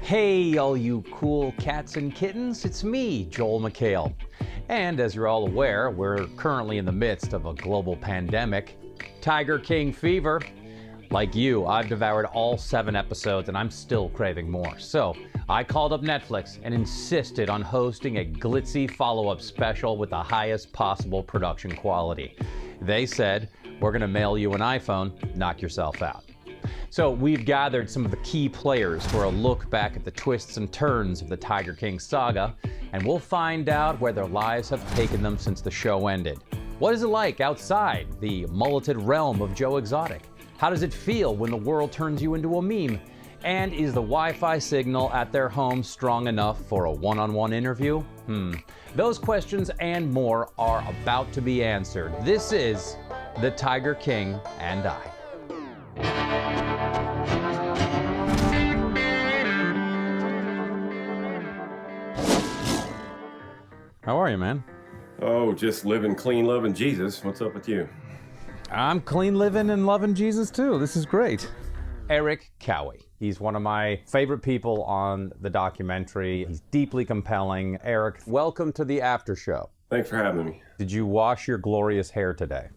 Hey, all you cool cats and kittens, it's me, Joel McHale. And as you're all aware, we're currently in the midst of a global pandemic, Tiger King fever. Like you, I've devoured all 7 episodes and I'm still craving more. So I called up Netflix and insisted on hosting a glitzy follow-up special with the highest possible production quality. They said, we're gonna mail you an iPhone, knock yourself out. So we've gathered some of the key players for a look back at the twists and turns of the Tiger King saga, and we'll find out where their lives have taken them since the show ended. What is it like outside the mulleted realm of Joe Exotic? How does it feel when the world turns you into a meme? And is the Wi-Fi signal at their home strong enough for a one-on-one interview? Those questions and more are about to be answered. This is The Tiger King and I. How are you, man? Oh, just living clean, loving Jesus. What's up with you? I'm clean living and loving Jesus too. This is great. Eric Cowie. He's one of my favorite people on the documentary. He's deeply compelling. Eric, welcome to the after show. Thanks for having me. Did you wash your glorious hair today?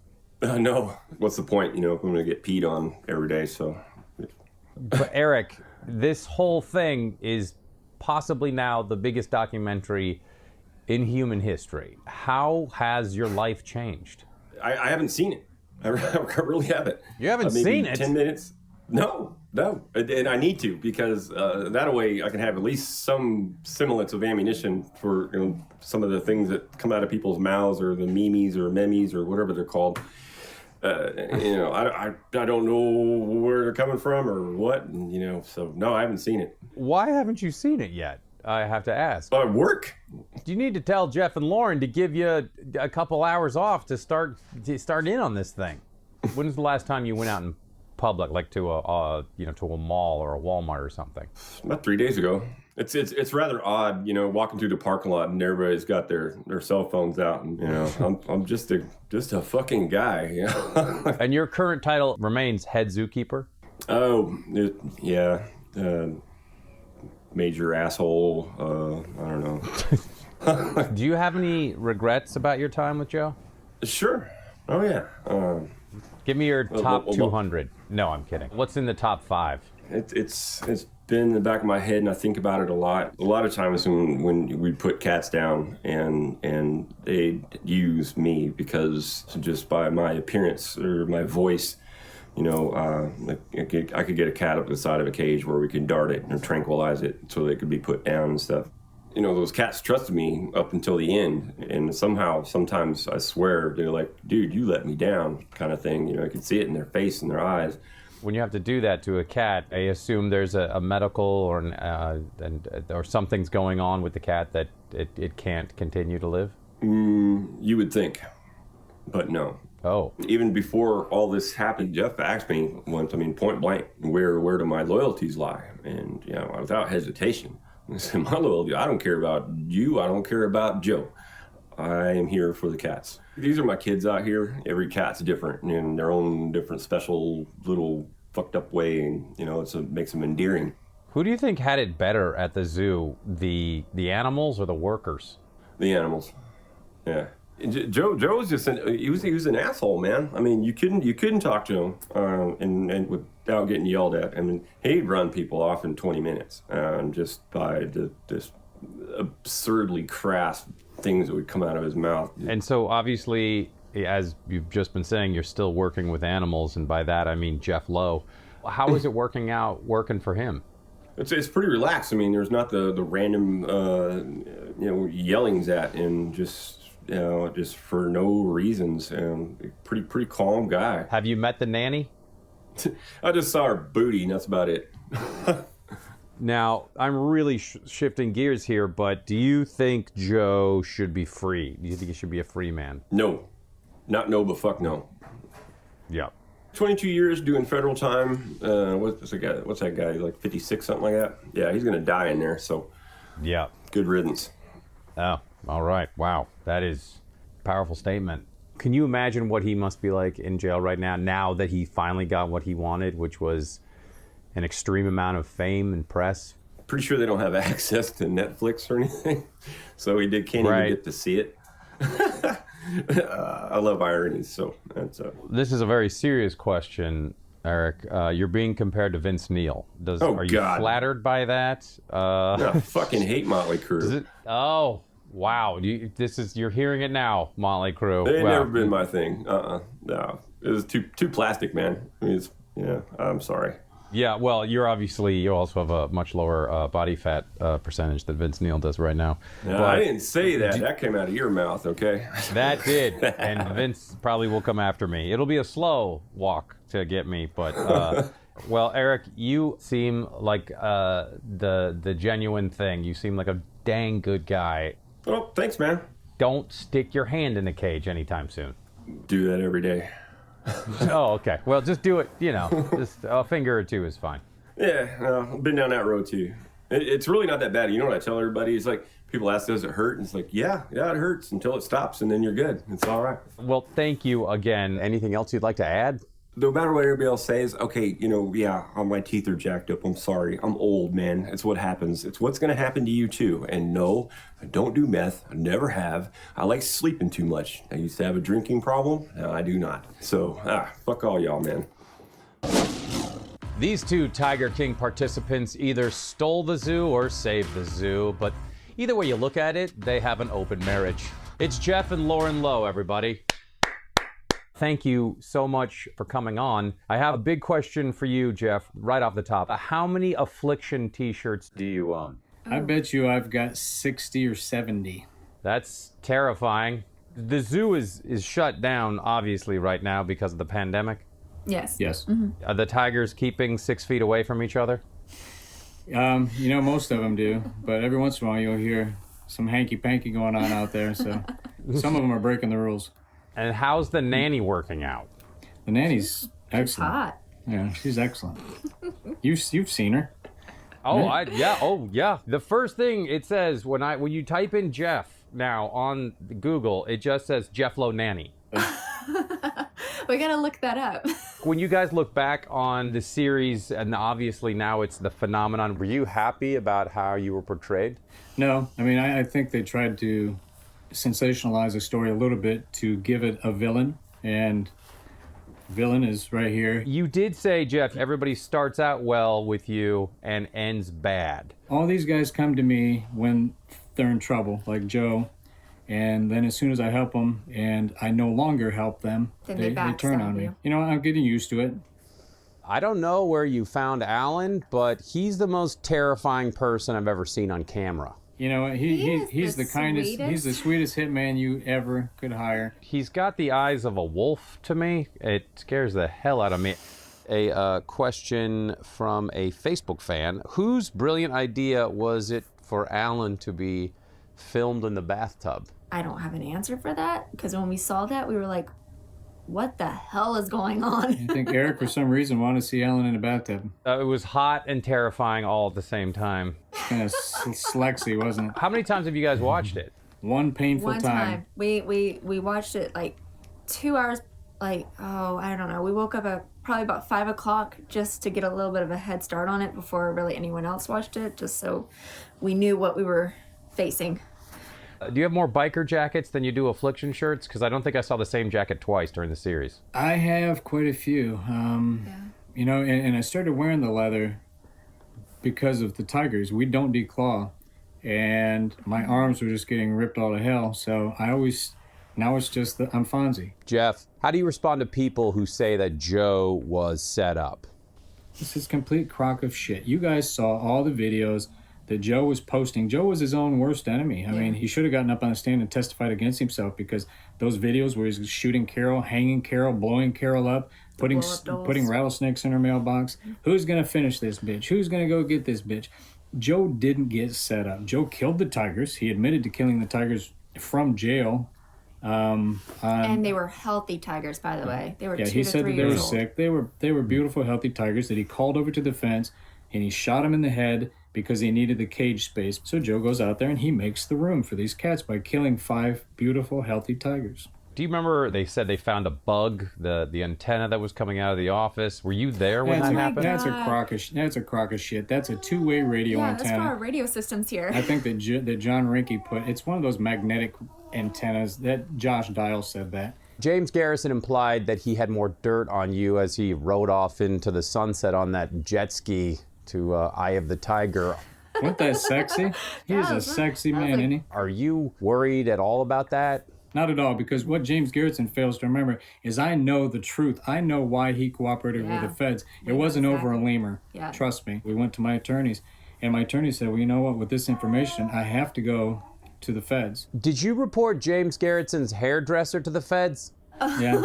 No. What's the point? You know, I'm going to get peed on every day, so. But Eric, this whole thing is possibly now the biggest documentary in human history. How has your life changed? I haven't seen it. I really haven't. You haven't seen it? 10 minutes? No. And I need to, because that way I can have at least some semblance of ammunition for some of the things that come out of people's mouths, or the memes or memes or whatever they're called. I don't know where they're coming from or what, and, so no, I haven't seen it. Why haven't you seen it yet? I have to ask. Work. You need to tell Jeff and Lauren to give you a couple hours off to start in on this thing. When's the last time you went out in public, like to a mall or a Walmart or something? About 3 days ago. It's rather odd, walking through the parking lot and everybody's got their cell phones out, and I'm just a fucking guy. And your current title remains head zookeeper? Oh, yeah. Major asshole. I don't know. Do you have any regrets about your time with Joe? Sure. Oh yeah. Give me your top 200. No, I'm kidding. What's in the top 5? It's been in the back of my head, and I think about it a lot. A lot of times when we put cats down and they'd use me because just by my appearance or my voice, I could get a cat up the side of a cage where we could dart it and tranquilize it so they could be put down and stuff. Those cats trusted me up until the end, and sometimes I swear they're like, dude, you let me down, kind of thing. I could see it in their face and their eyes. When you have to do that to a cat, I assume there's a medical or something's going on with the cat that it can't continue to live? You would think, but no. Oh. Even before all this happened, Jeff asked me once, point blank, where do my loyalties lie? And, without hesitation, I said, my loyalty, I don't care about you, I don't care about Joe. I am here for the cats. These are my kids out here. Every cat's different in their own different special little fucked up way, and, it makes them endearing. Who do you think had it better at the zoo, the animals or the workers? The animals, yeah. Joe was just he was an asshole, man. You couldn't talk to him and without getting yelled at. He'd run people off in 20 minutes just by this absurdly crass things that would come out of his mouth. And so obviously, as you've just been saying, you're still working with animals, and by that I mean Jeff Lowe. How is it working for him? It's pretty relaxed. There's not the random yellings at, and just for no reasons. Pretty calm guy. Have you met the nanny? I just saw her booty, and that's about it. Now, I'm really shifting gears here, but do you think Joe should be free? Do you think he should be a free man? No. Not no, but fuck no. Yeah. 22 years doing federal time. What's that guy? Like 56, something like that? Yeah, he's going to die in there, so. Yeah. Good riddance. Oh, all right. Wow. That is a powerful statement. Can you imagine what he must be like in jail right now that he finally got what he wanted, which was an extreme amount of fame and press? pretty sure they don't have access to Netflix or anything, so we can't even get to see it. I love irony, so that's. This is a very serious question, Eric. You're being compared to Vince Neil. Are you flattered by that? No, I fucking hate Motley Crue. Oh, wow. You're hearing it now, Motley Crue. They've never been my thing. No, it was too plastic, man. I mean, I'm sorry. Yeah, well, you also have a much lower body fat percentage than Vince Neil does right now. No, I didn't say that. That came out of your mouth, okay? That did, and Vince probably will come after me. It'll be a slow walk to get me, but... Well, Eric, you seem like the genuine thing. You seem like a dang good guy. Oh, thanks, man. Don't stick your hand in a cage anytime soon. Do that every day. Oh, okay. Well, just do it, just a finger or two is fine. Yeah, I've been down that road too. It's really not that bad. You know what I tell everybody? It's like, people ask, does it hurt? And it's like, yeah, it hurts until it stops, and then you're good. It's all right. Well, thank you again. Anything else you'd like to add? No matter what everybody else says, okay, my teeth are jacked up. I'm sorry. I'm old, man. It's what happens. It's what's going to happen to you, too. And no, I don't do meth. I never have. I like sleeping too much. I used to have a drinking problem. Now I do not. So, fuck all y'all, man. These two Tiger King participants either stole the zoo or saved the zoo, but either way you look at it, they have an open marriage. It's Jeff and Lauren Lowe, everybody. Thank you so much for coming on. I have a big question for you, Jeff, right off the top. How many Affliction t-shirts do you own? I bet you I've got 60 or 70. That's terrifying. The zoo is shut down, obviously, right now because of the pandemic. Yes. Mm-hmm. Are the tigers keeping 6 feet away from each other? Most of them do, but every once in a while you'll hear some hanky-panky going on out there, so some of them are breaking the rules. And how's the nanny working out? The nanny's excellent. She's hot. Yeah, she's excellent. You've seen her. Oh, yeah. The first thing it says when you type in Jeff now on Google, it just says Jeff Lowe nanny. We gotta look that up. When you guys look back on the series, and obviously now it's the phenomenon, were you happy about how you were portrayed? No, I mean, I think they tried to sensationalize the story a little bit to give it a villain, and villain is right here. You did say, Jeff, everybody starts out well with you and ends bad. All these guys come to me when they're in trouble, like Joe, and then as soon as I help them and I no longer help them, then they turn on me. I'm getting used to it. I don't know where you found Alan, but he's the most terrifying person I've ever seen on camera. He's the kindest, he's the sweetest hitman you ever could hire. He's got the eyes of a wolf to me. It scares the hell out of me. A question from a Facebook fan. Whose brilliant idea was it for Alan to be filmed in the bathtub? I don't have an answer for that, because when we saw that, we were like, what the hell is going on? I think Eric, for some reason, wanted to see Alan in a bathtub. It was hot and terrifying all at the same time. Kind of slexy, wasn't it? How many times have you guys watched it? One painful time. We watched it like 2 hours, I don't know. We woke up at probably about 5 o'clock just to get a little bit of a head start on it before really anyone else watched it, just so we knew what we were facing. Do you have more biker jackets than you do Affliction shirts? Because I don't think I saw the same jacket twice during the series. I have quite a few. And I started wearing the leather because of the tigers. We don't declaw. And my arms were just getting ripped all to hell. So now it's just that I'm Fonzie. Jeff, how do you respond to people who say that Joe was set up? This is complete crock of shit. You guys saw all the videos that Joe was posting. Joe was his own worst enemy. I mean, he should have gotten up on the stand and testified against himself, because those videos where he's shooting Carole, hanging Carole, blowing Carole up, putting rattlesnakes in her mailbox. Who's going to finish this bitch? Who's going to go get this bitch? Joe didn't get set up. Joe killed the tigers. He admitted to killing the tigers from jail. And they were healthy tigers, by the way. They were 2 to 3 years old. He said that they were sick. They were beautiful, healthy tigers that he called over to the fence, and he shot them in the head because he needed the cage space. So Joe goes out there and he makes the room for these cats by killing 5 beautiful, healthy tigers. Do you remember they said they found a bug, the antenna that was coming out of the office? Were you there when that happened? That's a crock of shit. That's a two-way radio antenna. Yeah, that's for our radio systems here. I think that John Rinke it's one of those magnetic antennas. That Josh Dial said that. James Garretson implied that he had more dirt on you as he rode off into the sunset on that jet ski to Eye of the Tiger. Wasn't that sexy? He is a sexy man, isn't he? Are you worried at all about that? Not at all, because what James Garretson fails to remember is I know the truth. I know why he cooperated with the feds. It wasn't over a lemur. Yeah. Trust me. We went to my attorneys, and my attorney said, well, you know what? With this information, I have to go to the feds. Did you report James Garretson's hairdresser to the feds? Yeah.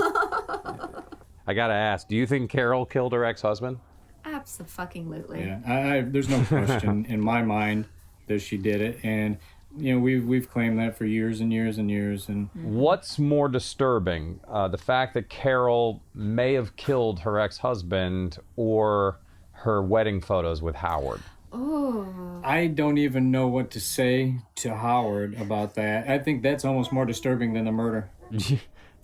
I gotta ask, do you think Carole killed her ex-husband? Abso-fucking-lutely. Yeah, there's no question in my mind that she did it, and you know we've claimed that for years and years and years. And what's more disturbing, the fact that Carole may have killed her ex-husband, or her wedding photos with Howard? Oh. I don't even know what to say to Howard about that. I think that's almost more disturbing than the murder.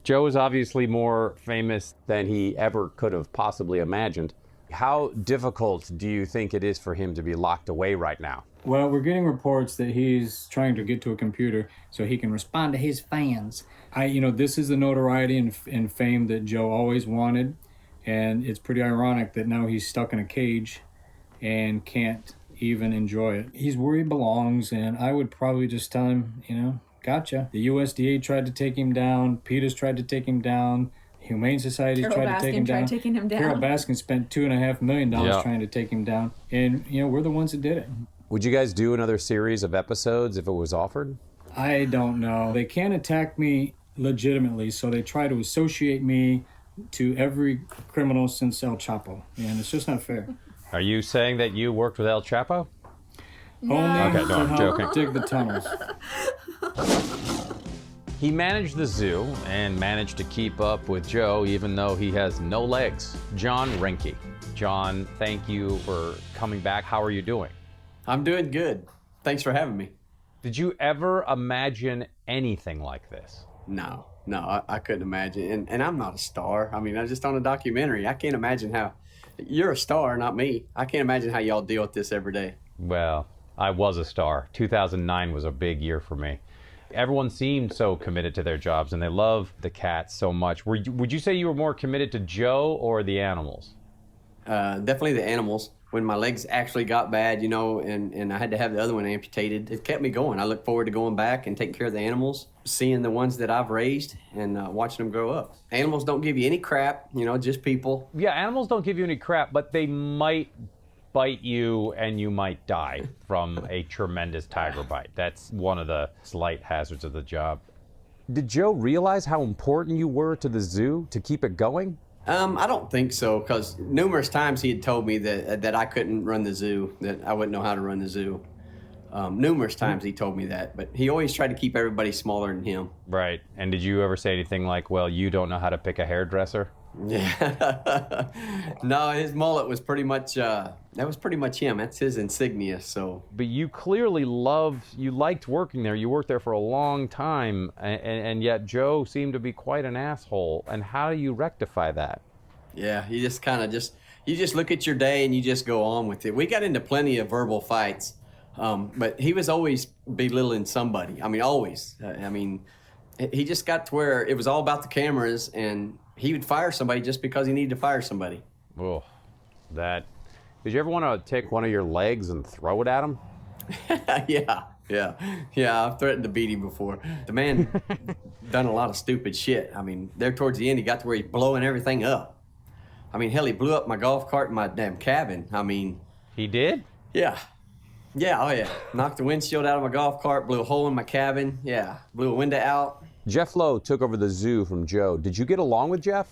Joe is obviously more famous than he ever could have possibly imagined. How difficult do you think it is for him to be locked away right now? Well, we're getting reports that he's trying to get to a computer so he can respond to his fans. This is the notoriety and fame that Joe always wanted, and it's pretty ironic that now he's stuck in a cage and can't even enjoy it. He's where he belongs, and I would probably just tell him, gotcha. The USDA tried to take him down. PETA's tried to take him down. Humane Society tried to take him down. Carole Baskin spent $2.5 million trying to take him down. And, we're the ones that did it. Would you guys do another series of episodes if it was offered? I don't know. They can't attack me legitimately, so they try to associate me to every criminal since El Chapo. And it's just not fair. Are you saying that you worked with El Chapo? No. Only okay, no, I'm joking. Dig the tunnels. He managed the zoo and managed to keep up with Joe even though he has no legs. John Rinke. John, thank you for coming back. How are you doing? I'm doing good. Thanks for having me. Did you ever imagine anything like this? No, I couldn't imagine. And I'm not a star. I mean, I'm just on a documentary. I can't imagine how... You're a star, not me. I can't imagine how y'all deal with this every day. Well, I was a star. 2009 was a big year for me. Everyone seemed so committed to their jobs, and they love the cats so much. Would you say you were more committed to Joe or the animals? Definitely the animals. When my legs actually got bad, and I had to have the other one amputated, it kept me going. I look forward to going back and taking care of the animals, seeing the ones that I've raised, and watching them grow up. Animals don't give you any crap, just people. Yeah, animals don't give you any crap, but they might bite you and you might die from a tremendous tiger bite. That's one of the slight hazards of the job. Did Joe realize how important you were to the zoo to keep it going? I don't think so, because numerous times he had told me that I couldn't run the zoo, that I wouldn't know how to run the zoo. Numerous times he told me that, but he always tried to keep everybody smaller than him. Right. And did you ever say anything like, well, you don't know how to pick a hairdresser? Yeah. No, his mullet was pretty much, that was pretty much him. That's his insignia, so. But you clearly you liked working there. You worked there for a long time, and yet Joe seemed to be quite an asshole. And how do you rectify that? Yeah, you just kind of you just look at your day and you just go on with it. We got into plenty of verbal fights, but he was always belittling somebody. I mean, always. He just got to where it was all about the cameras, and he would fire somebody just because he needed to fire somebody. Oh, that. Did you ever want to take one of your legs and throw it at him? Yeah, I've threatened to beat him before. The man done a lot of stupid shit. I mean, there towards the end, he got to where he's blowing everything up. I mean, hell, he blew up my golf cart in my damn cabin. I mean... He did? Yeah. Yeah, oh yeah. Knocked the windshield out of my golf cart, blew a hole in my cabin. Yeah, blew a window out. Jeff Lowe took over the zoo from Joe. Did you get along with Jeff?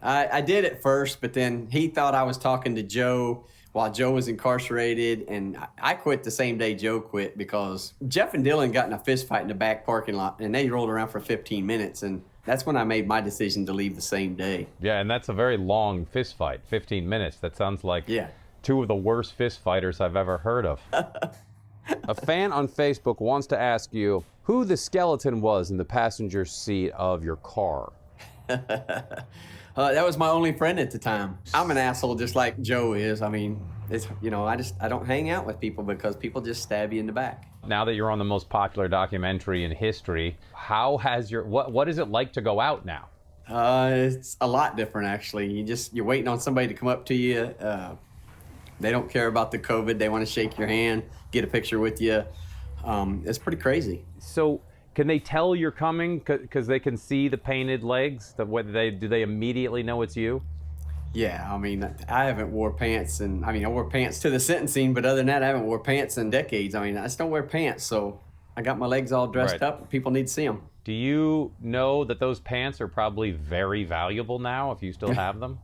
I did at first, but then he thought I was talking to Joe while Joe was incarcerated, and I quit the same day Joe quit because Jeff and Dylan got in a fist fight in the back parking lot, and they rolled around for 15 minutes, and that's when I made my decision to leave the same day. Yeah, and that's a very long fist fight, 15 minutes. That sounds like two of the worst fist fighters I've ever heard of. A fan on Facebook wants to ask you, who the skeleton was in the passenger seat of your car. That was my only friend at the time. I'm an asshole just like Joe is. I mean, it's, you know, I don't hang out with people because people just stab you in the back. Now that you're on the most popular documentary in history, how has what is it like to go out now? It's a lot different, actually. You're waiting on somebody to come up to you. They don't care about the COVID. They want to shake your hand, get a picture with you. It's pretty crazy. So can they tell you're coming because they can see the painted legs? Do they immediately know it's you? Yeah, I mean, I haven't wore pants, and I wore pants to the sentencing, but other than that, I haven't wore pants in decades. I mean, I just don't wear pants, so I got my legs all dressed up. People need to see them. Do you know that those pants are probably very valuable now if you still have them?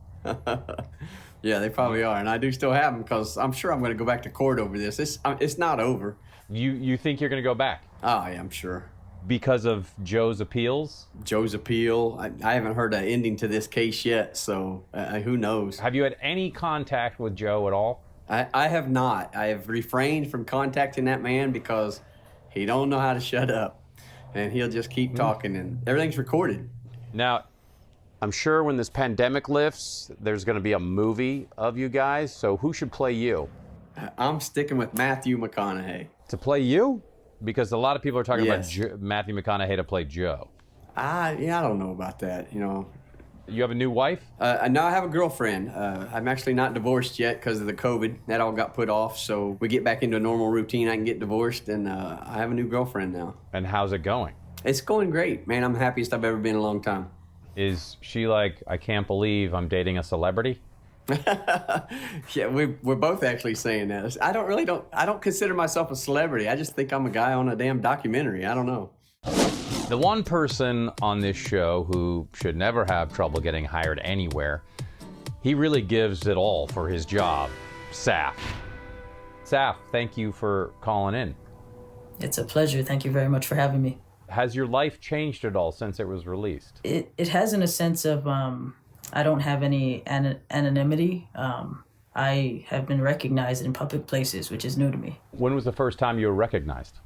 Yeah, they probably are, and I do still have them because I'm sure I'm going to go back to court over this. It's not over. You think you're going to go back? Oh, yeah, I'm sure. Because of Joe's appeals? Joe's appeal. I haven't heard an ending to this case yet, so who knows? Have you had any contact with Joe at all? I have not. I have refrained from contacting that man because he don't know how to shut up. And he'll just keep talking, and everything's recorded. Now, I'm sure when this pandemic lifts, there's going to be a movie of you guys, so who should play you? I'm sticking with Matthew McConaughey. To play you? Because a lot of people are talking Yes. about Matthew McConaughey to play Joe. I don't know about that, you know. You have a new wife? No, I have a girlfriend. I'm actually not divorced yet because of the COVID. That all got put off, so we get back into a normal routine. I can get divorced, and I have a new girlfriend now. And how's it going? It's going great, man. I'm the happiest I've ever been in a long time. Is she like, I can't believe I'm dating a celebrity? Yeah, we're both actually saying that. I don't consider myself a celebrity. I just think I'm a guy on a damn documentary. I don't know. The one person on this show who should never have trouble getting hired anywhere, he really gives it all for his job, Saf. Saf, thank you for calling in. It's a pleasure. Thank you very much for having me. Has your life changed at all since it was released? It has in a sense of I don't have any anonymity. I have been recognized in public places, which is new to me. When was the first time you were recognized?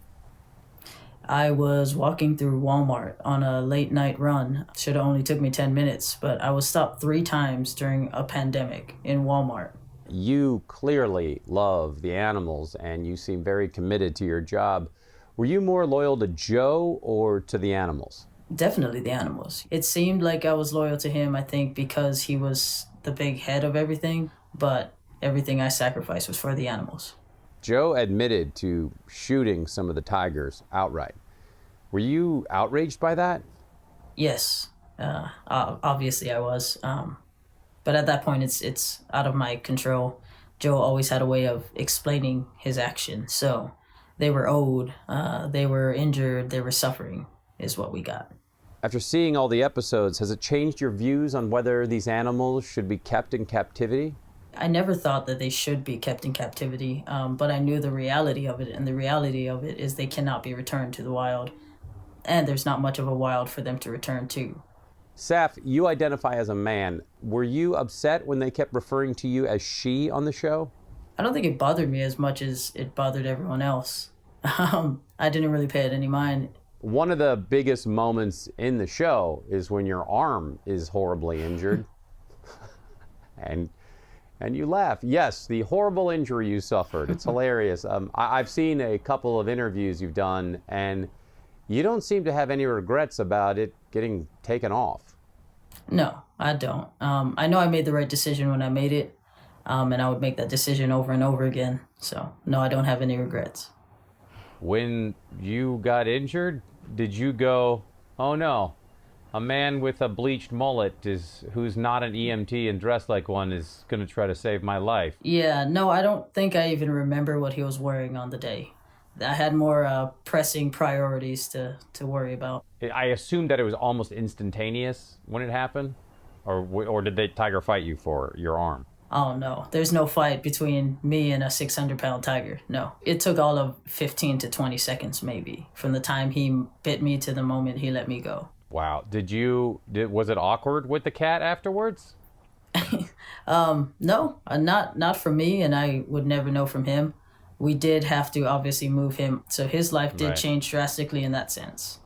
I was walking through Walmart on a late night run. Should have only took me 10 minutes, but I was stopped 3 times during a pandemic in Walmart. You clearly love the animals and you seem very committed to your job. Were you more loyal to Joe or to the animals? Definitely the animals. It seemed like I was loyal to him, I think, because he was the big head of everything, but everything I sacrificed was for the animals. Joe admitted to shooting some of the tigers outright. Were you outraged by that? Yes, obviously I was. But at that point, it's out of my control. Joe always had a way of explaining his actions. So they were owed, they were injured, they were suffering, is what we got. After seeing all the episodes, has it changed your views on whether these animals should be kept in captivity? I never thought that they should be kept in captivity, but I knew the reality of it, and the reality of it is they cannot be returned to the wild, and there's not much of a wild for them to return to. Saf, you identify as a man. Were you upset when they kept referring to you as she on the show? I don't think it bothered me as much as it bothered everyone else. I didn't really pay it any mind. One of the biggest moments in the show is when your arm is horribly injured. And you laugh. Yes, the horrible injury you suffered. It's hilarious. I've seen a couple of interviews you've done, and you don't seem to have any regrets about it getting taken off. No, I don't. I know I made the right decision when I made it, and I would make that decision over and over again. So, no, I don't have any regrets. When you got injured, did you go, oh no, a man with a bleached mullet who's not an EMT and dressed like one is going to try to save my life? Yeah, no, I don't think I even remember what he was wearing on the day. I had more pressing priorities to worry about. I assumed that it was almost instantaneous when it happened, or did the tiger fight you for your arm? Oh, no. There's no fight between me and a 600-pound tiger. No. It took all of 15 to 20 seconds, maybe, from the time he bit me to the moment he let me go. Wow. Was it awkward with the cat afterwards? No, not for me, and I would never know from him. we did have to obviously move him. So his life did Right. change drastically in that sense.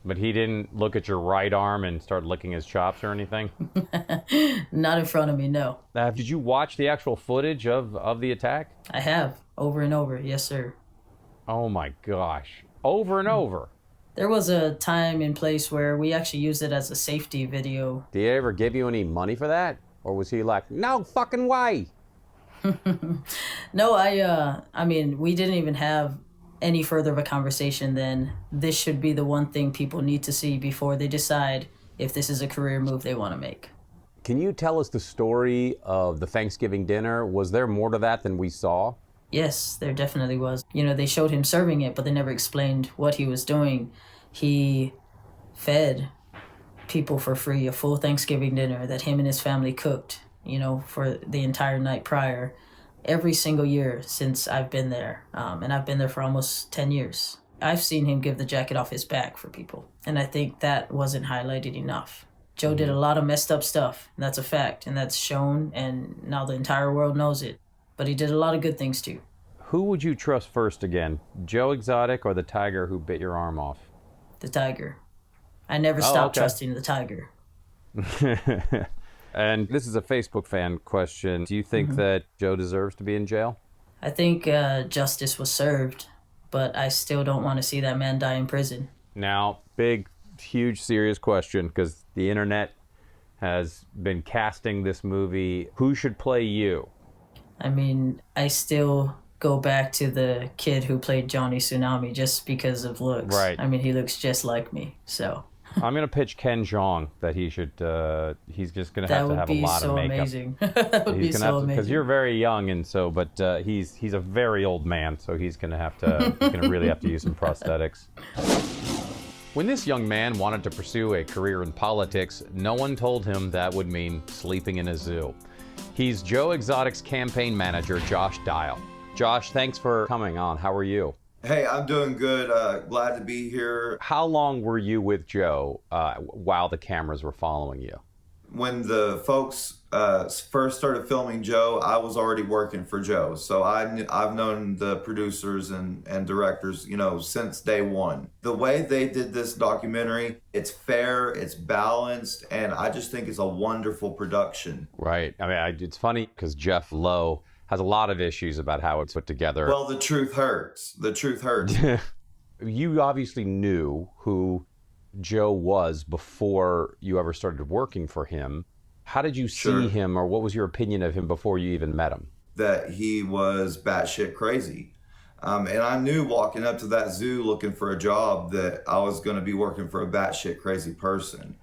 But he didn't look at your right arm and start licking his chops or anything? Not in front of me, no. Did you watch the actual footage of the attack? I have, over and over, yes, sir. Oh my gosh. Over and over. There was a time and place where we actually used it as a safety video. Did he ever give you any money for that? Or was he like, no fucking way? No, I mean, we didn't even have any further of a conversation than this should be the one thing people need to see before they decide if this is a career move they want to make. Can you tell us the story of the Thanksgiving dinner? Was there more to that than we saw? Yes, there definitely was. You know, they showed him serving it, but they never explained what he was doing. He fed people for free a full Thanksgiving dinner that him and his family cooked, you know, for the entire night prior. Every single year since I've been there, and I've been there for almost 10 years. I've seen him give the jacket off his back for people, and I think that wasn't highlighted enough. Joe did a lot of messed up stuff, and that's a fact, and that's shown, and now the entire world knows it. But he did a lot of good things too. Who would you trust first again, Joe Exotic or the tiger who bit your arm off? The tiger. I never stopped okay. trusting the tiger. And this is a Facebook fan question. Do you think that Joe deserves to be in jail? I think justice was served, but I still don't want to see that man die in prison. Now, big, huge, serious question, because the internet has been casting this movie. Who should play you? I mean, I still go back to the kid who played Johnny Tsunami just because of looks. Right. I mean, he looks just like me, so. I'm going to pitch Ken Jeong that he should, he's just going to That have to would have be a lot so of makeup. amazing. That would be He's gonna so have to, amazing. because you're very young, and so, but he's a very old man, so he's going to have to, he's going to really have to use some prosthetics. When this young man wanted to pursue a career in politics, no one told him that would mean sleeping in a zoo. He's Joe Exotic's campaign manager, Josh Dial. Josh, thanks for coming on. How are you? Hey, I'm doing good. Glad to be here. How long were you with Joe while the cameras were following you? When the folks first started filming Joe, I was already working for Joe. So I've known the producers and directors, you know, since day one. The way they did this documentary, it's fair, it's balanced, and I just think it's a wonderful production. Right. I mean, it's funny because Jeff Lowe has a lot of issues about how it's put together. Well, the truth hurts. The truth hurts. You obviously knew who Joe was before you ever started working for him. How did you see him, or what was your opinion of him before you even met him? That he was batshit crazy. And I knew walking up to that zoo looking for a job that I was going to be working for a batshit crazy person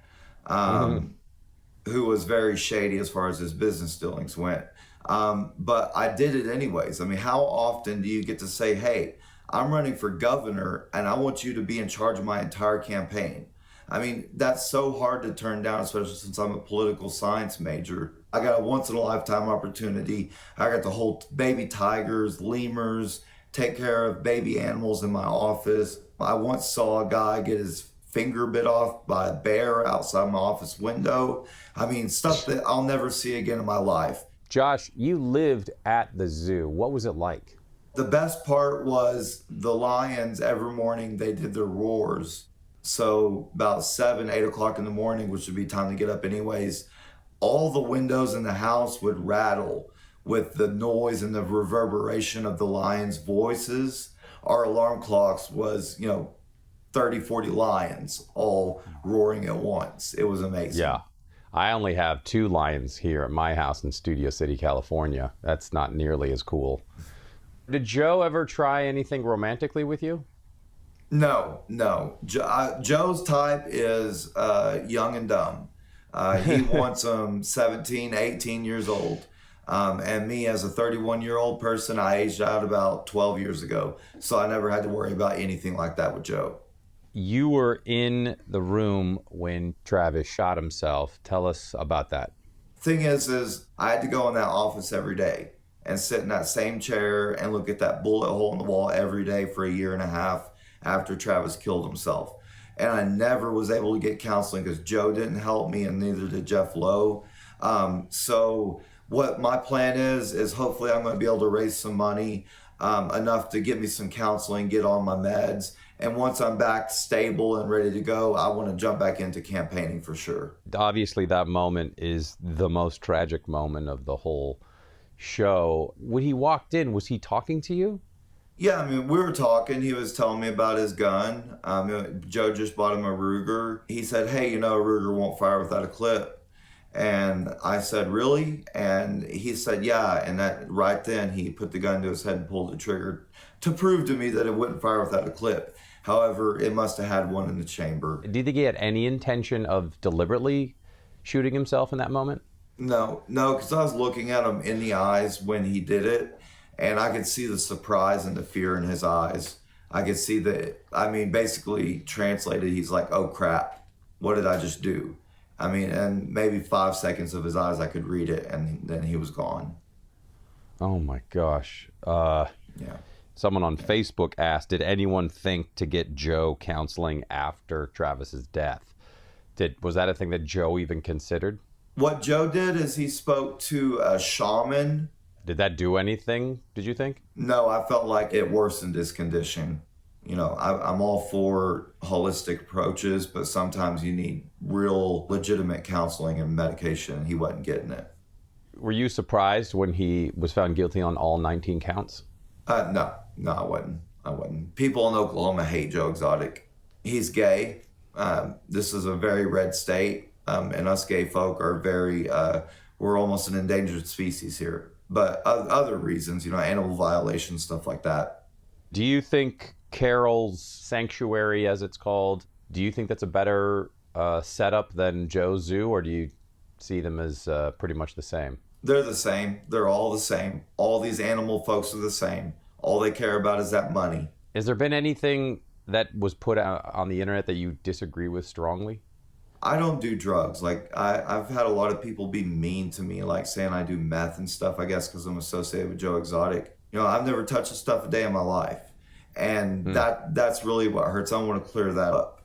who was very shady as far as his business dealings went. But I did it anyways. I mean, how often do you get to say, hey, I'm running for governor and I want you to be in charge of my entire campaign? I mean, that's so hard to turn down, especially since I'm a political science major. I got a once in a lifetime opportunity. I got to hold baby tigers, lemurs, take care of baby animals in my office. I once saw a guy get his finger bit off by a bear outside my office window. I mean, stuff that I'll never see again in my life. Josh, you lived at the zoo. What was it like? The best part was the lions, every morning they did their roars. So about 7, 8 o'clock in the morning, which would be time to get up anyways, all the windows in the house would rattle with the noise and the reverberation of the lions' voices. Our alarm clocks was, 30, 40 lions all roaring at once. It was amazing. Yeah. I only have 2 lions here at my house in Studio City, California. That's not nearly as cool. Did Joe ever try anything romantically with you? No. Joe's type is young and dumb. He wants them 17, 18 years old. And me, as a 31-year-old person, I aged out about 12 years ago. So I never had to worry about anything like that with Joe. You were in the room when Travis shot himself. Tell us about that. Thing is I had to go in that office every day and sit in that same chair and look at that bullet hole in the wall every day for a year and a half after Travis killed himself. And I never was able to get counseling because Joe didn't help me and neither did Jeff Lowe. So what my plan is hopefully I'm going to be able to raise some money enough to get me some counseling, get on my meds. And once I'm back stable and ready to go, I want to jump back into campaigning for sure. Obviously, that moment is the most tragic moment of the whole show. When he walked in, was he talking to you? Yeah, I mean, we were talking. He was telling me about his gun. Joe just bought him a Ruger. He said, hey, you know, a Ruger won't fire without a clip. And I said, really? And he said, yeah. And that right then he put the gun to his head and pulled the trigger to prove to me that it wouldn't fire without a clip. However, it must have had one in the chamber. Do you think he had any intention of deliberately shooting himself in that moment? No, because I was looking at him in the eyes when he did it, and I could see the surprise and the fear in his eyes. I could see that, I mean, basically translated, he's like, oh crap, what did I just do? I mean, and maybe 5 seconds of his eyes, I could read it, and then he was gone. Oh my gosh. Yeah. Someone on Facebook asked, did anyone think to get Joe counseling after Travis's death? Was that a thing that Joe even considered? What Joe did is he spoke to a shaman. Did that do anything, did you think? No, I felt like it worsened his condition. You know, I'm all for holistic approaches, but sometimes you need real legitimate counseling and medication. He wasn't getting it. Were you surprised when he was found guilty on all 19 counts? No, I wasn't. People in Oklahoma hate Joe Exotic. He's gay. This is a very red state, and us gay folk are very, we're almost an endangered species here. But other reasons, you know, animal violations, stuff like that. Do you think Carole's Sanctuary, as it's called, do you think that's a better setup than Joe's Zoo, or do you see them as pretty much the same? They're the same. They're all the same. All these animal folks are the same. All they care about is that money. Has there been anything that was put out on the internet that you disagree with strongly? I don't do drugs. Like, I've had a lot of people be mean to me, like saying I do meth and stuff, I guess because I'm associated with Joe Exotic. You know, I've never touched the stuff a day in my life. And that's really what hurts. I want to clear that up.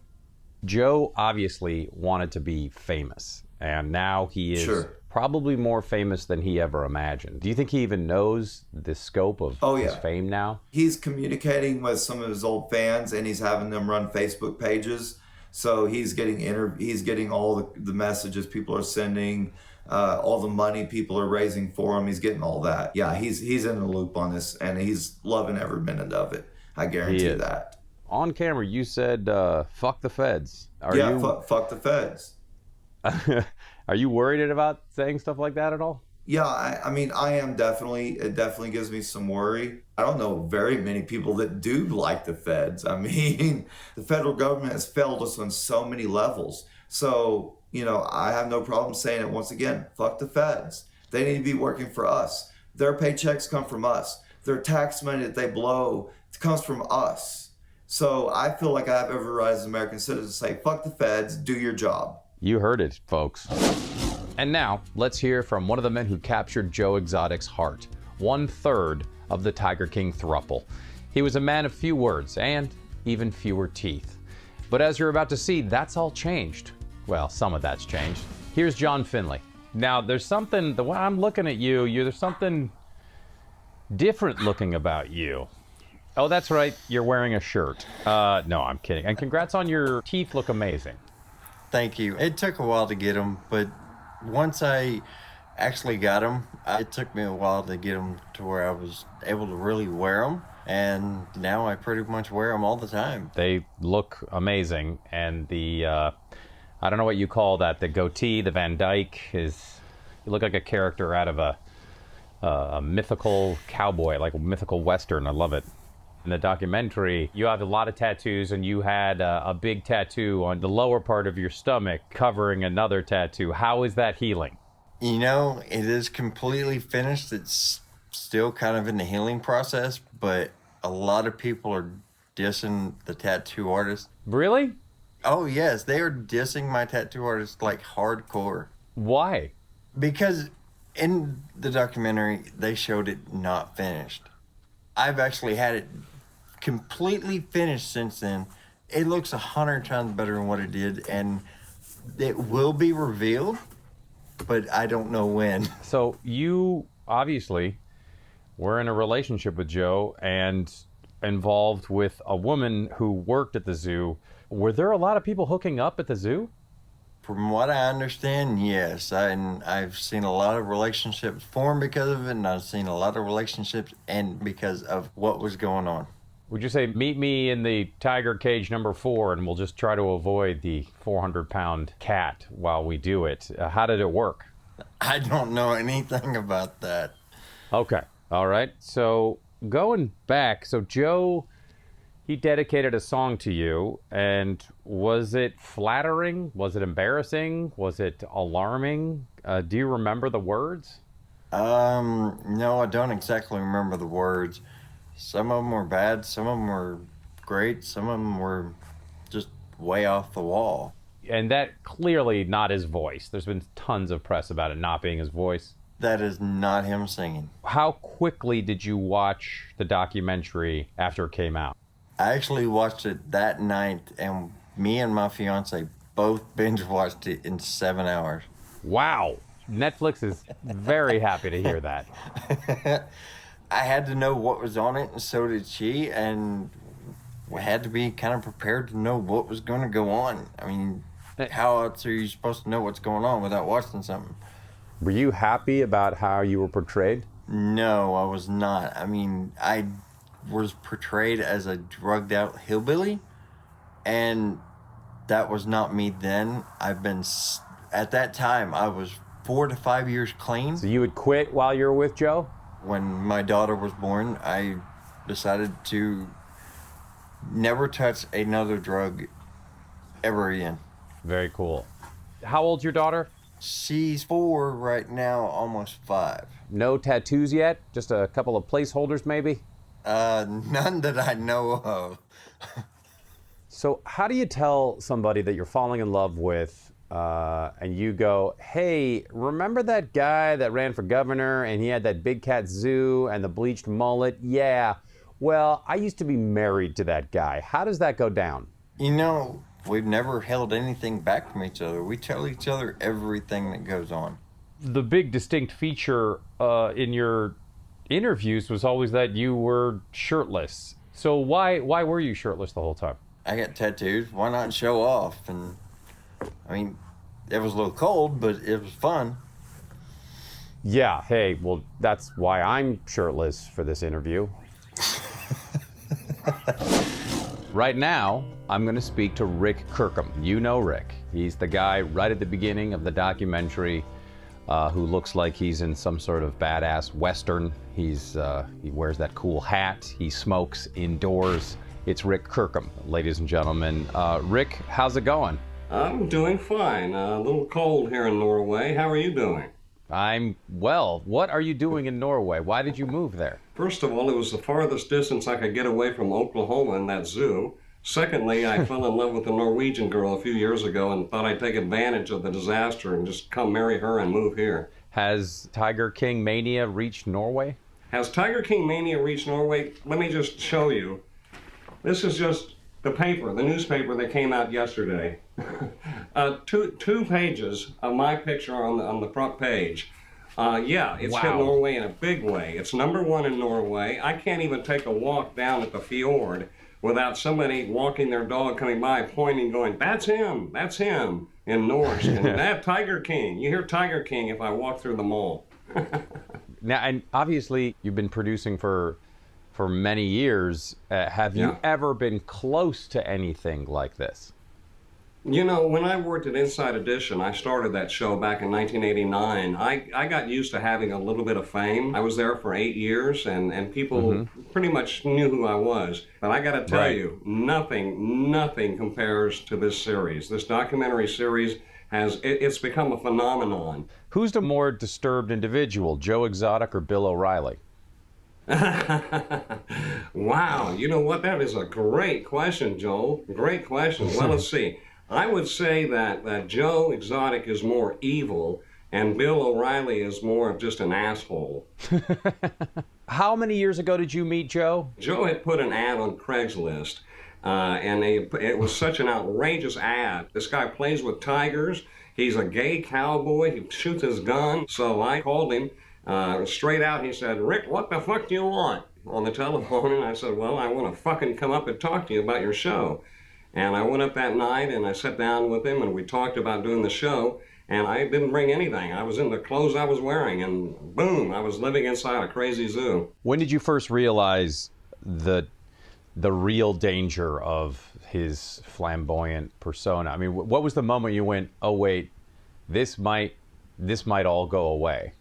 Joe obviously wanted to be famous, and now he is probably more famous than he ever imagined. Do you think he even knows the scope of his fame now? He's communicating with some of his old fans, and he's having them run Facebook pages. So he's getting he's getting all the messages people are sending, all the money people are raising for him. He's getting all that. Yeah, he's in the loop on this, and he's loving every minute of it. I guarantee that. On camera, you said, fuck the feds. Fuck the feds. Are you worried about saying stuff like that at all? Yeah, I mean, I am definitely. It definitely gives me some worry. I don't know very many people that do like the feds. I mean, the federal government has failed us on so many levels. So, you know, I have no problem saying it once again. Fuck the feds. They need to be working for us. Their paychecks come from us. Their tax money that they blow comes from us. So I feel like I have every right as an American citizen to say, fuck the feds, do your job. You heard it, folks. And now, let's hear from one of the men who captured Joe Exotic's heart, 1/3 of the Tiger King throuple. He was a man of few words and even fewer teeth. But as you're about to see, that's all changed. Well, some of that's changed. Here's John Finley. Now, there's something, the way I'm looking at you, there's something different looking about you. Oh, that's right, you're wearing a shirt. No, I'm kidding. And congrats on your teeth, look amazing. Thank you. It took a while to get them, but once I actually got them, it took me a while to get them to where I was able to really wear them. And now I pretty much wear them all the time. They look amazing. And the, I don't know what you call that, the goatee, the Van Dyke, you look like a character out of a mythical cowboy, like a mythical Western. I love it. In the documentary, you have a lot of tattoos, and you had a big tattoo on the lower part of your stomach covering another tattoo. How is that healing? You know, it is completely finished. It's still kind of in the healing process, but a lot of people are dissing the tattoo artist. Really? Oh, yes. They are dissing my tattoo artist like hardcore. Why? Because in the documentary, they showed it not finished. I've actually had it completely finished since then. It looks 100 times better than what it did, and it will be revealed, but I don't know when. So you obviously were in a relationship with Joe and involved with a woman who worked at the zoo. Were there a lot of people hooking up at the zoo? From what I understand, yes. And I've seen a lot of relationships form because of it, and I've seen a lot of relationships end because of what was going on. Would you say, meet me in the tiger cage number 4 and we'll just try to avoid the 400-pound cat while we do it? How did it work? I don't know anything about that. Okay. All right. So going back, so Joe, he dedicated a song to you, and was it flattering? Was it embarrassing? Was it alarming? Do you remember the words? No, I don't exactly remember the words. Some of them were bad, some of them were great, some of them were just way off the wall. And that clearly not his voice. There's been tons of press about it not being his voice. That is not him singing. How quickly did you watch the documentary after it came out? I actually watched it that night, and me and my fiance both binge watched it in 7 hours. Wow. Netflix is very happy to hear that. I had to know what was on it, and so did she, and we had to be kind of prepared to know what was going to go on. I mean, how else are you supposed to know what's going on without watching something? Were you happy about how you were portrayed? No, I was not. I mean, I was portrayed as a drugged out hillbilly, and that was not me then. At that time, I was 4 to 5 years clean. So you would quit while you were with Joe? When my daughter was born, I decided to never touch another drug ever again. Very cool. How old's your daughter? She's 4 right now, almost 5. No tattoos yet? Just a couple of placeholders maybe? None that I know of. So how do you tell somebody that you're falling in love with and you go, hey, remember that guy that ran for governor and he had that big cat zoo and the bleached mullet? Yeah, well, I used to be married to that guy. How does that go down? You know, we've never held anything back from each other. We tell each other everything that goes on. The big distinct feature in your interviews was always that you were shirtless. So why were you shirtless the whole time? I got tattoos. Why not show off? And I mean, it was a little cold, but it was fun. Yeah, hey, well, that's why I'm shirtless for this interview. Right now, I'm going to speak to Rick Kirkham. You know Rick. He's the guy right at the beginning of the documentary who looks like he's in some sort of badass Western. He wears that cool hat. He smokes indoors. It's Rick Kirkham, ladies and gentlemen. Rick, how's it going? I'm doing fine. A little cold here in Norway. How are you doing? I'm well. What are you doing in Norway? Why did you move there? First of all, it was the farthest distance I could get away from Oklahoma in that zoo. Secondly, I fell in love with a Norwegian girl a few years ago and thought I'd take advantage of the disaster and just come marry her and move here. Has Tiger King mania reached Norway? Has Tiger King mania reached Norway? Let me just show you. This is just the paper, the newspaper that came out yesterday. Two pages of my picture on the front page. Yeah, it's hit Norway in a big way. It's #1 in Norway. I can't even take a walk down at the fjord without somebody walking their dog coming by, pointing, going, that's him, in Norse. And that Tiger King. You hear Tiger King if I walk through the mall. Now, and obviously you've been producing for many years. Have you ever been close to anything like this? You know, when I worked at Inside Edition, I started that show back in 1989. I got used to having a little bit of fame. I was there for 8 years, and people pretty much knew who I was. But I got to tell you, nothing compares to this series. This documentary series it's become a phenomenon. Who's the more disturbed individual, Joe Exotic or Bill O'Reilly? Wow, you know what? That is a great question, Joel. Great question. Well, let's see. I would say that Joe Exotic is more evil and Bill O'Reilly is more of just an asshole. How many years ago did you meet Joe? Joe had put an ad on Craigslist, and it was such an outrageous ad. This guy plays with tigers. He's a gay cowboy. He shoots his gun. So I called him. Straight out, he said, Rick, what the fuck do you want? On the telephone, and I said, well, I want to fucking come up and talk to you about your show. And I went up that night and I sat down with him and we talked about doing the show, and I didn't bring anything. I was in the clothes I was wearing, and boom, I was living inside a crazy zoo. When did you first realize the real danger of his flamboyant persona? I mean, what was the moment you went, oh wait, this might all go away?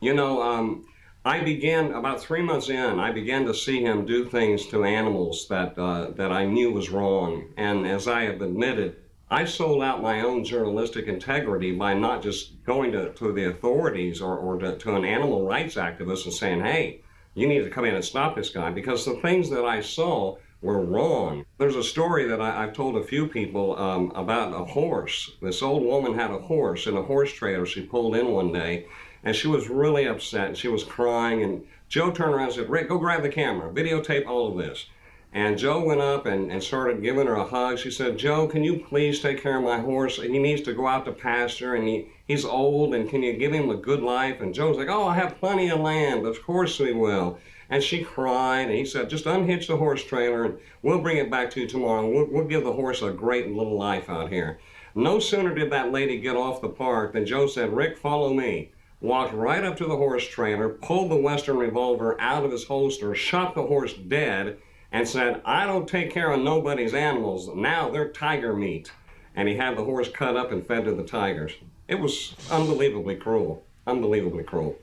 You know, I began, about 3 months in, I began to see him do things to animals that I knew was wrong. And as I have admitted, I sold out my own journalistic integrity by not just going to the authorities or to an animal rights activist and saying, hey, you need to come in and stop this guy, because the things that I saw were wrong. There's a story that I've told a few people about a horse. This old woman had a horse in a horse trailer she pulled in one day, and she was really upset, and she was crying, and Joe turned around and said, Rick, go grab the camera, videotape all of this. And Joe went up and started giving her a hug. She said, Joe, can you please take care of my horse? He needs to go out to pasture, and he's old, and can you give him a good life? And Joe's like, oh, I have plenty of land, of course we will. And she cried, and he said, just unhitch the horse trailer, and we'll bring it back to you tomorrow, and we'll give the horse a great little life out here. No sooner did that lady get off the park than Joe said, Rick, follow me. Walked right up to the horse trailer, pulled the Western revolver out of his holster, shot the horse dead, and said, I don't take care of nobody's animals. Now they're tiger meat. And he had the horse cut up and fed to the tigers. It was unbelievably cruel. Unbelievably cruel.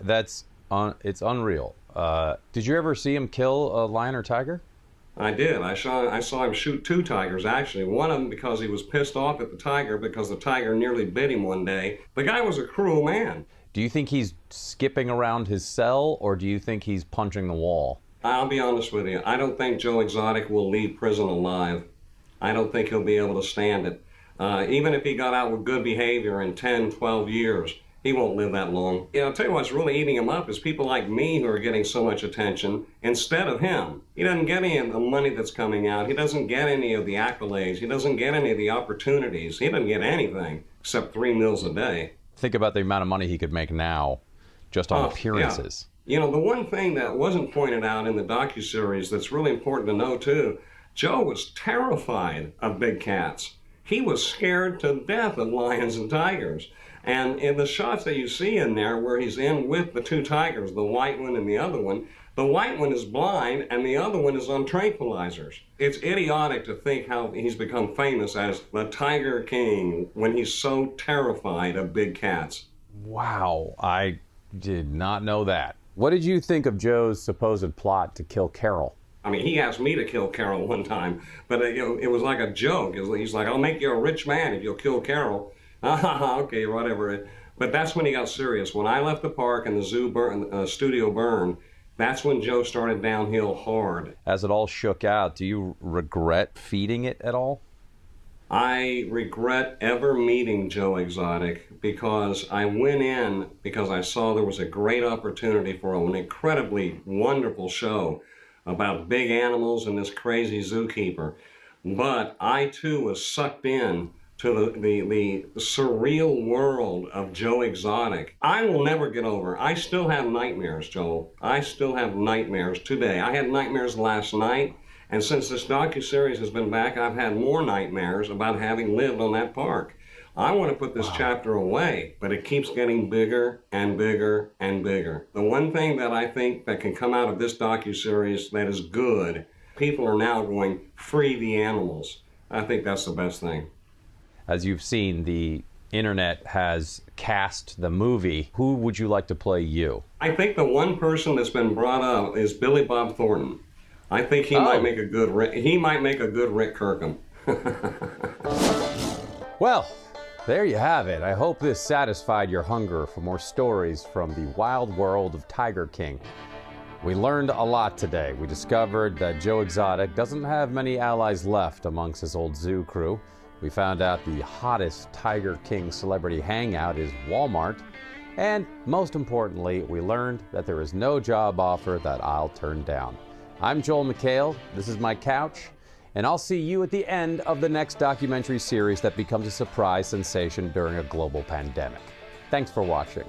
It's unreal. Did you ever see him kill a lion or tiger? I did. I saw him shoot 2 tigers, actually. One of them because he was pissed off at the tiger because the tiger nearly bit him one day. The guy was a cruel man. Do you think he's skipping around his cell, or do you think he's punching the wall? I'll be honest with you. I don't think Joe Exotic will leave prison alive. I don't think he'll be able to stand it. Even if he got out with good behavior in 10, 12 years, he won't live that long. You know, I'll tell you what's really eating him up is people like me who are getting so much attention instead of him. He doesn't get any of the money that's coming out. He doesn't get any of the accolades. He doesn't get any of the opportunities. He doesn't get anything except 3 meals a day. Think about the amount of money he could make now just on appearances. Yeah. You know, the one thing that wasn't pointed out in the docuseries that's really important to know too, Joe was terrified of big cats. He was scared to death of lions and tigers. And in the shots that you see in there where he's in with the 2 tigers, the white one and the other one, the white one is blind and the other one is on tranquilizers. It's idiotic to think how he's become famous as the Tiger King when he's so terrified of big cats. Wow, I did not know that. What did you think of Joe's supposed plot to kill Carole? I mean, he asked me to kill Carole one time, but it was like a joke. He's like, I'll make you a rich man if you'll kill Carole. Okay, whatever. But that's when he got serious. When I left the park and the studio burned, that's when Joe started downhill hard. As it all shook out, do you regret feeding it at all? I regret ever meeting Joe Exotic because I went in because I saw there was a great opportunity for an incredibly wonderful show about big animals and this crazy zookeeper. But I too was sucked in to the surreal world of Joe Exotic. I will never get over. I still have nightmares, Joel. I still have nightmares today. I had nightmares last night. And since this docuseries has been back, I've had more nightmares about having lived on that park. I want to put this chapter away, but it keeps getting bigger and bigger and bigger. The one thing that I think that can come out of this docuseries that is good, people are now going, free the animals. I think that's the best thing. As you've seen, the internet has cast the movie. Who would you like to play you? I think the one person that's been brought up is Billy Bob Thornton. I think he might make a good Rick Kirkham. Well, there you have it. I hope this satisfied your hunger for more stories from the wild world of Tiger King. We learned a lot today. We discovered that Joe Exotic doesn't have many allies left amongst his old zoo crew. We found out the hottest Tiger King celebrity hangout is Walmart. And most importantly, we learned that there is no job offer that I'll turn down. I'm Joel McHale, this is my couch, and I'll see you at the end of the next documentary series that becomes a surprise sensation during a global pandemic. Thanks for watching.